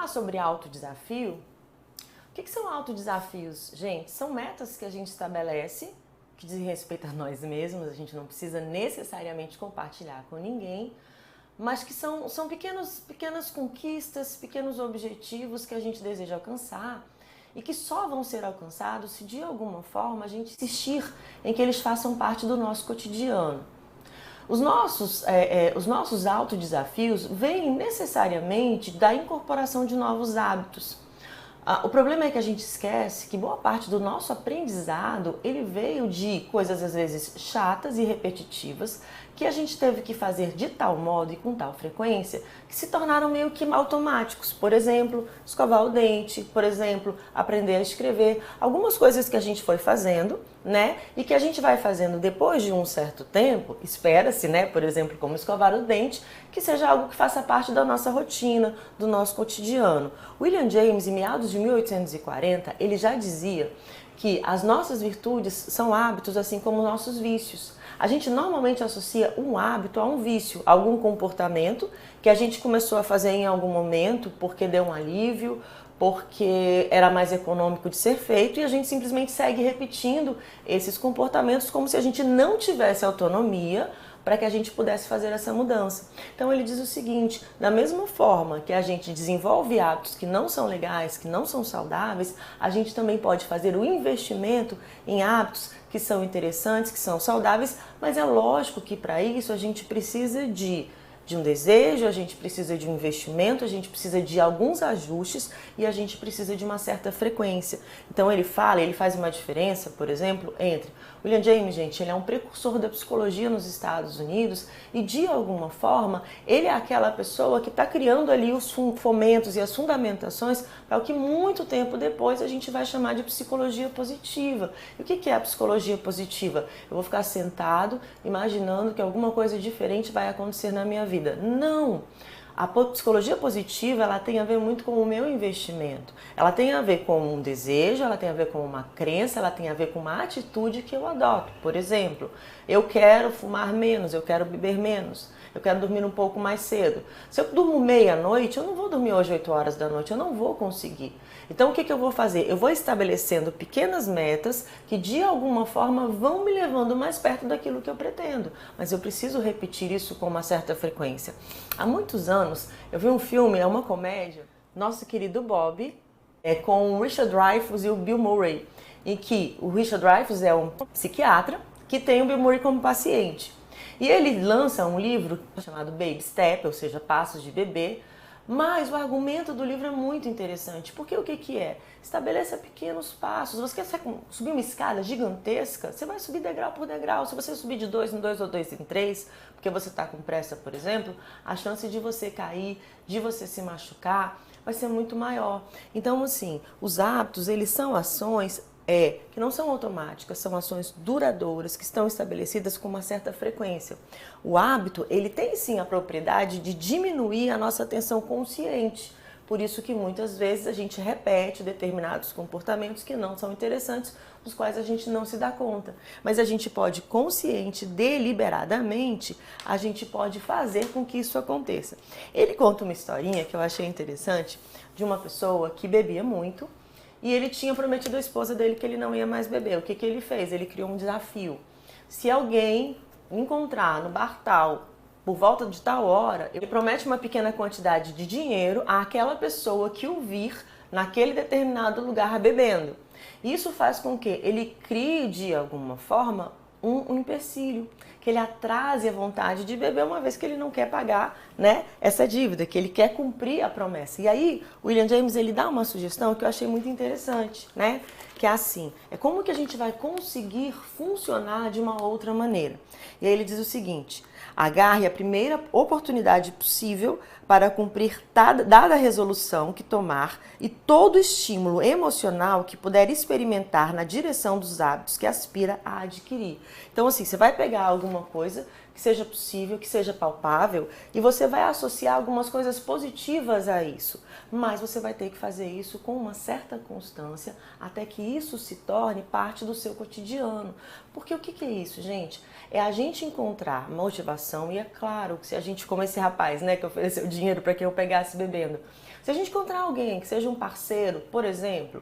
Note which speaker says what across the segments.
Speaker 1: sobre autodesafio. O que são autodesafios, gente? São metas que a gente estabelece, que dizem respeito a nós mesmos, a gente não precisa necessariamente compartilhar com ninguém, mas que são pequenas conquistas, pequenos objetivos que a gente deseja alcançar e que só vão ser alcançados se de alguma forma a gente insistir em que eles façam parte do nosso cotidiano. Os nossos autodesafios vêm necessariamente da incorporação de novos hábitos. O problema é que a gente esquece que boa parte do nosso aprendizado ele veio de coisas às vezes chatas e repetitivas que a gente teve que fazer de tal modo e com tal frequência que se tornaram meio que automáticos. Por exemplo, escovar o dente, por exemplo, aprender a escrever. Algumas coisas que a gente foi fazendo, né? E que a gente vai fazendo depois de um certo tempo, espera-se, né? Por exemplo, como escovar o dente, que seja algo que faça parte da nossa rotina, do nosso cotidiano. William James, em meados de 1840, ele já dizia que as nossas virtudes são hábitos assim como nossos vícios. A gente normalmente associa um hábito a um vício, a algum comportamento que a gente começou a fazer em algum momento porque deu um alívio, porque era mais econômico de ser feito e a gente simplesmente segue repetindo esses comportamentos como se a gente não tivesse autonomia para que a gente pudesse fazer essa mudança. Então ele diz o seguinte, da mesma forma que a gente desenvolve hábitos que não são legais, que não são saudáveis, a gente também pode fazer o investimento em hábitos que são interessantes, que são saudáveis, mas é lógico que para isso a gente precisa de um desejo, a gente precisa de um investimento, a gente precisa de alguns ajustes e a gente precisa de uma certa frequência. Então ele faz uma diferença, por exemplo, entre William James, gente, ele é um precursor da psicologia nos Estados Unidos e de alguma forma ele é aquela pessoa que está criando ali os fomentos e as fundamentações para o que muito tempo depois a gente vai chamar de psicologia positiva. E o que é a psicologia positiva? Eu vou ficar sentado imaginando que alguma coisa diferente vai acontecer na minha vida. Não! A psicologia positiva ela tem a ver muito com o meu investimento. Ela tem a ver com um desejo, ela tem a ver com uma crença, ela tem a ver com uma atitude que eu adoto. Por exemplo, eu quero fumar menos, eu quero beber menos, eu quero dormir um pouco mais cedo. Se eu durmo meia-noite, eu não vou dormir hoje 8 horas da noite, eu não vou conseguir. Então o que eu vou fazer? Eu vou estabelecendo pequenas metas que de alguma forma vão me levando mais perto daquilo que eu pretendo. Mas eu preciso repetir isso com uma certa frequência. Há muitos anos eu vi um filme, é uma comédia, Nosso Querido Bob, com o Richard Dreyfuss e o Bill Murray, em que o Richard Dreyfuss é um psiquiatra que tem o Bill Murray como paciente. E ele lança um livro chamado Baby Step, ou seja, Passos de Bebê, mas o argumento do livro é muito interessante, porque o que é? Estabeleça pequenos passos. Você quer subir uma escada gigantesca? Você vai subir degrau por degrau. Se você subir de 2 em 2 ou 2 em 3, porque você está com pressa, por exemplo, a chance de você cair, de você se machucar, vai ser muito maior. Então, assim, os hábitos, eles são ações que não são automáticas, são ações duradouras, que estão estabelecidas com uma certa frequência. O hábito, ele tem sim a propriedade de diminuir a nossa atenção consciente, por isso que muitas vezes a gente repete determinados comportamentos que não são interessantes, dos quais a gente não se dá conta. Mas a gente pode consciente, deliberadamente, a gente pode fazer com que isso aconteça. Ele conta uma historinha que eu achei interessante, de uma pessoa que bebia muito, e ele tinha prometido à esposa dele que ele não ia mais beber. O que ele fez? Ele criou um desafio. Se alguém encontrar no bar tal, por volta de tal hora, ele promete uma pequena quantidade de dinheiro àquela pessoa que o vir naquele determinado lugar bebendo. Isso faz com que ele crie, de alguma forma, um empecilho, que ele atrase a vontade de beber uma vez que ele não quer pagar, né, essa dívida, que ele quer cumprir a promessa. E aí, o William James ele dá uma sugestão que eu achei muito interessante, né, que é assim, é como que a gente vai conseguir funcionar de uma outra maneira. E aí ele diz o seguinte, agarre a primeira oportunidade possível para cumprir dada a resolução que tomar e todo estímulo emocional que puder experimentar na direção dos hábitos que aspira a adquirir. Então, assim, você vai pegar alguma coisa que seja possível, que seja palpável, e você vai associar algumas coisas positivas a isso. Mas você vai ter que fazer isso com uma certa constância até que isso se torne parte do seu cotidiano. Porque o que é isso, gente? É a gente encontrar motivação, e é claro que se a gente, como esse rapaz, né, que ofereceu dinheiro para que eu pegasse bebendo, se a gente encontrar alguém que seja um parceiro, por exemplo,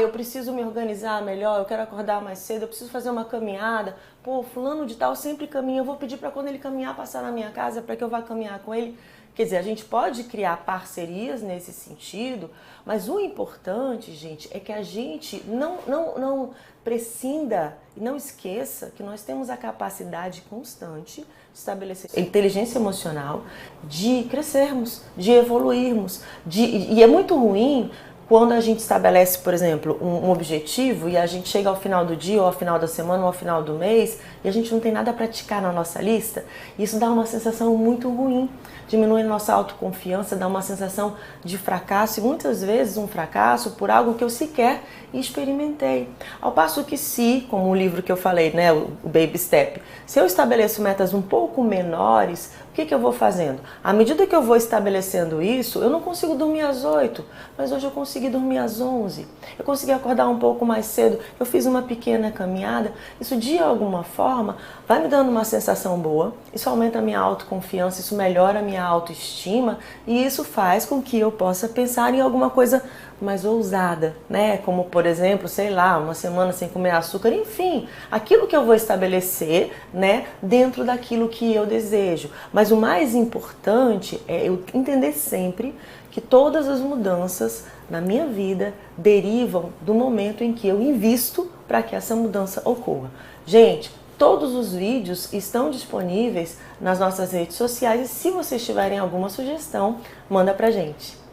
Speaker 1: eu preciso me organizar melhor, eu quero acordar mais cedo, eu preciso fazer uma caminhada. Pô, fulano de tal sempre caminha, eu vou pedir para quando ele caminhar passar na minha casa para que eu vá caminhar com ele. Quer dizer, a gente pode criar parcerias nesse sentido, mas o importante, gente, é que a gente não prescinda e não esqueça que nós temos a capacidade constante de estabelecer inteligência emocional, de crescermos, de evoluirmos. E é muito ruim quando a gente estabelece, por exemplo, um objetivo e a gente chega ao final do dia, ou ao final da semana, ou ao final do mês, e a gente não tem nada a praticar na nossa lista, isso dá uma sensação muito ruim. Diminui a nossa autoconfiança, dá uma sensação de fracasso, e muitas vezes um fracasso por algo que eu sequer experimentei. Ao passo que se, como o livro que eu falei, né, o Baby Step, se eu estabeleço metas um pouco menores, o que eu vou fazendo? À medida que eu vou estabelecendo isso, eu não consigo dormir às 8, mas hoje eu consegui dormir às 11. Eu consegui acordar um pouco mais cedo, eu fiz uma pequena caminhada. Isso de alguma forma vai me dando uma sensação boa, isso aumenta a minha autoconfiança, isso melhora a minha autoestima e isso faz com que eu possa pensar em alguma coisa mais ousada, né? Como, por exemplo, sei lá, uma semana sem comer açúcar, enfim, aquilo que eu vou estabelecer, né, dentro daquilo que eu desejo. Mas o mais importante é eu entender sempre que todas as mudanças na minha vida derivam do momento em que eu invisto para que essa mudança ocorra. Gente, todos os vídeos estão disponíveis nas nossas redes sociais e se vocês tiverem alguma sugestão, manda pra gente.